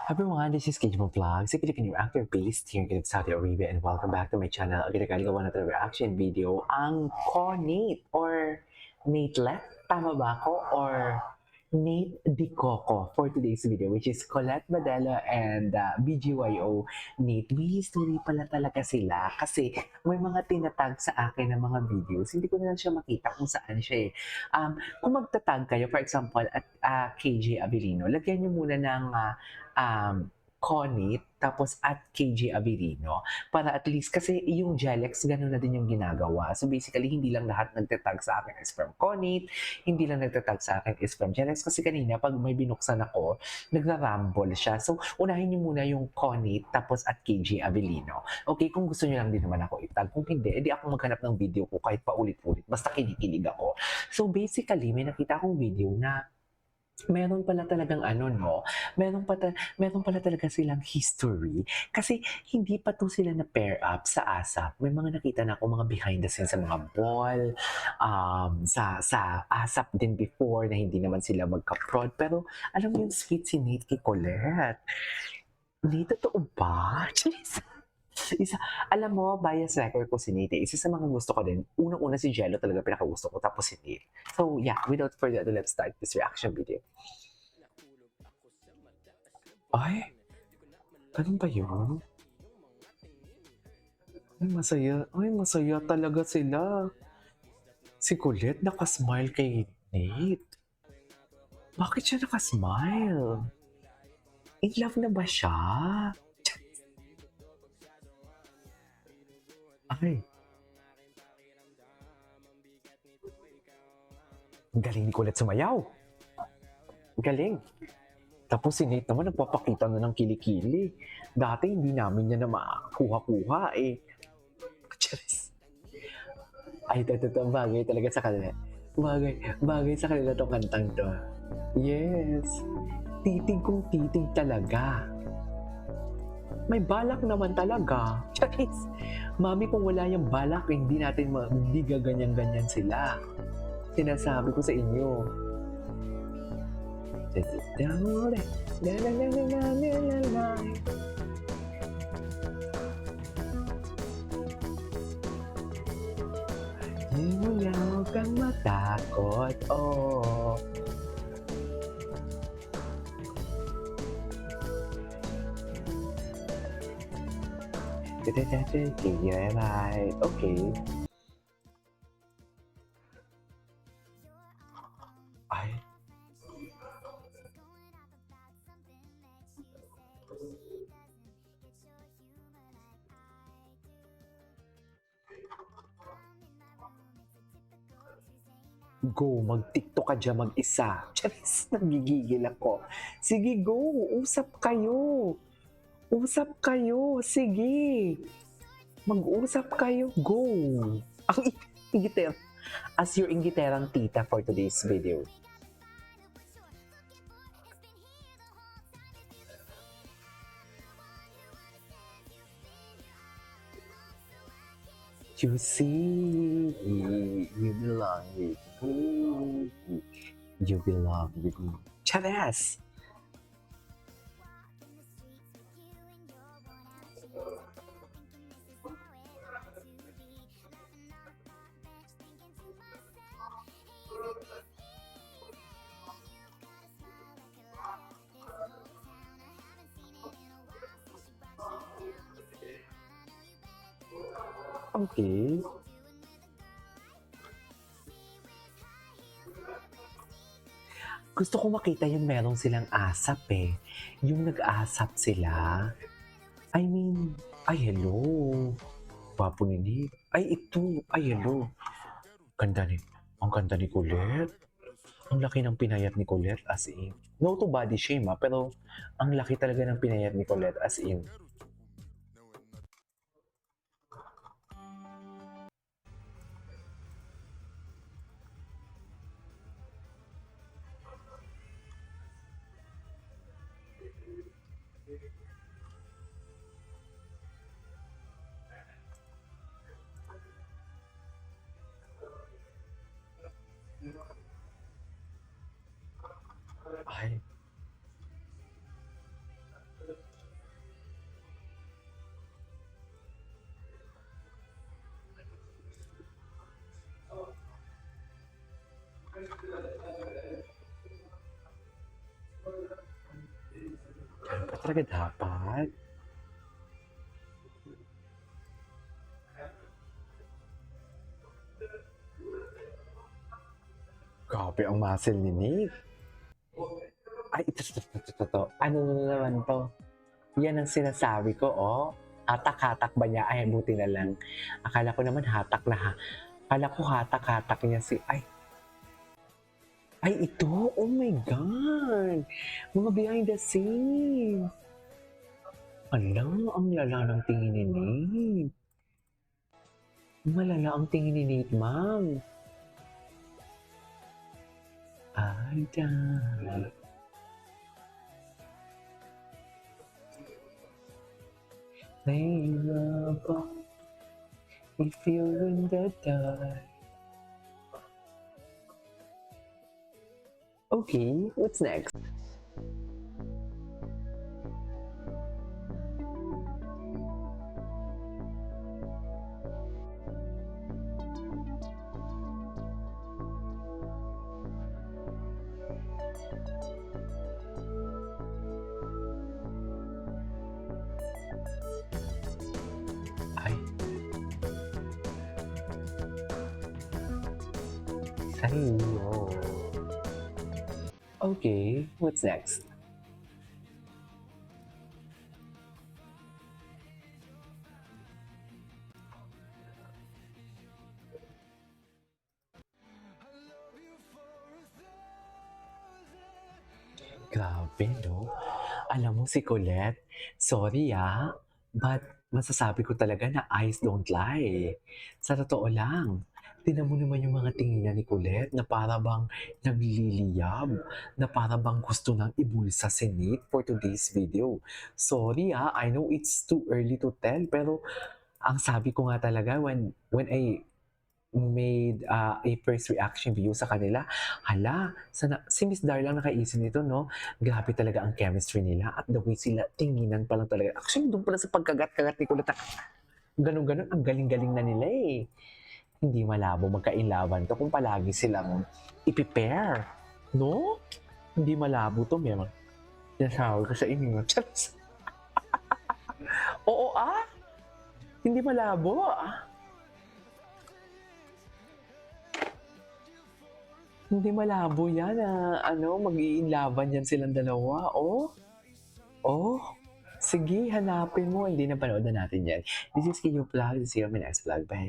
Everyone, this is Kijmo Vlogs, a Filipino actor based here in Saudi Arabia, and welcome back to my channel. Again, nagagawa natin ng reaction video ang Nate or Natelet, tama ba ako? Or Nate Di Coco for today's video, which is Colette Badella and BGYO Nate. May history pala talaga sila kasi may mga tinatag sa akin ng mga videos. Hindi ko na lang siya makita kung saan siya eh. Kung magtatag kayo, for example, at KJ Abilino, lagyan nyo muna ng Conit, tapos at KJ Averino, para at least, kasi yung Jelex, gano'n na din yung ginagawa. So basically, hindi lang lahat nagtatag sa akin is from Conit, hindi lang nagtatag sa akin is from Jelex, kasi kanina, pag may binuksan ako, nagra-rumble siya. So, unahin niyo muna yung Conit, tapos at KJ Avelino. Okay, kung gusto niyo lang din naman ako itag. Kung hindi, edi ako maghanap ng video ko kahit paulit-ulit, basta kinikilig ako. So basically, may nakita akong video na meron pala talagang meron pala talaga silang history kasi hindi pa 'to sila na pair up sa ASAP. May mga nakita na ako mga behind the scenes sa mga ball, sa ASAP din before na hindi naman sila magka-prod. Pero alam mo yung sweet si Nate kay Colette? Nate, totoo ba? Charis! Isa, alam mo, bias record ko si Nate. Isa sa mga gusto ko din. Unang-una si Jello talaga pinakagusto ko, tapos si Nate. So yeah, without further ado, let's start this reaction video. Ay, ganun ba yun? Ay, masaya talaga sila. Si Colette nakasmile kay Nate. Bakit siya nakasmile? In love na ba siya? Ay, galing ni Colette sumayaw. Galing. Tapos si Nate naman nagpapakita na ng kilikili. Dati hindi namin niya na makuha-kuha eh. Charis. Ay, ito, bagay talaga sa kanila. Bagay sa kanila tong kantang to. Yes. Titig kong titig talaga. May balak naman talaga. Charis. Mami, kung wala yung balak, hindi gaganyan-ganyan sila. Sinasabi ko sa inyo. Huwag kang matakot, oh. Yeah, right. Okay. Ay. Go, mag-TikTok ka dyan mag-isa. Charis, nagigigil ako. Sige, go, usap kayo. Usap kayo, sige. Mag-usap kayo, go. Ang ingiter. As your ingiterang tita for today's video. You see, you belong with me. You belong with me. Charis! Okay. Gusto ko makita yung meron silang asap eh. Yung nag-asap sila. I mean, ay hello. Gwapo ni Nick. Ay ito, ay hello. Ganda ni, ang ganda ni Colette. Ang laki ng pinayat ni Colette as in. No to body shame pero ang laki talaga ng pinayat ni Colette as in. Ay. Talaga dapat? Grabe ang muscle ni Nick. Ay, ito. Ano na naman 'to? Yan ang sinasabi ko, oh. Hatak-hatak ba niya? Ay, buti na lang. Akala ko naman hatak na ha. Akala ko hatak-hatak niya si... Ay, ito! Oh my God! Mga behind the scenes! Ala, ang lala ng tingin ni Nate. Malala ang tingin ni Nate, ma'am. Ay, dahil. Layla, if you're in the dark. Okay, what's next? Ay. Sa'yo. Okay, what's next? Grabe, no? Alam mo si Colette, sorry but masasabi ko talaga na eyes don't lie. Sa totoo lang, tingnan mo naman yung mga tingin ni Colette na para bang nagliliyab, na para bang gusto nang ibulsa si Nate for today's video. Sorry I know it's too early to tell, pero ang sabi ko nga talaga when I made a first reaction video sa kanila, hala, si Miss Darla nakaisip nito, no? Grabe talaga ang chemistry nila at the way sila tinginan pa lang talaga. Actually, doon pala sa pagkagat-kagat ni Kulata, ganun-ganun, ang galing-galing na nila eh. Hindi malabo magkainlaban to kung palagi silang ipipair, no? Hindi malabo to, meron. Sinasabi ko sa inyo. Oo hindi malabo Hindi malabo yan na mag-iinlaban yan silang dalawa. Oh, sige, hanapin mo. Hindi na panood na natin yan. This is Kiyo Vlog. See you on my next vlog. Bye.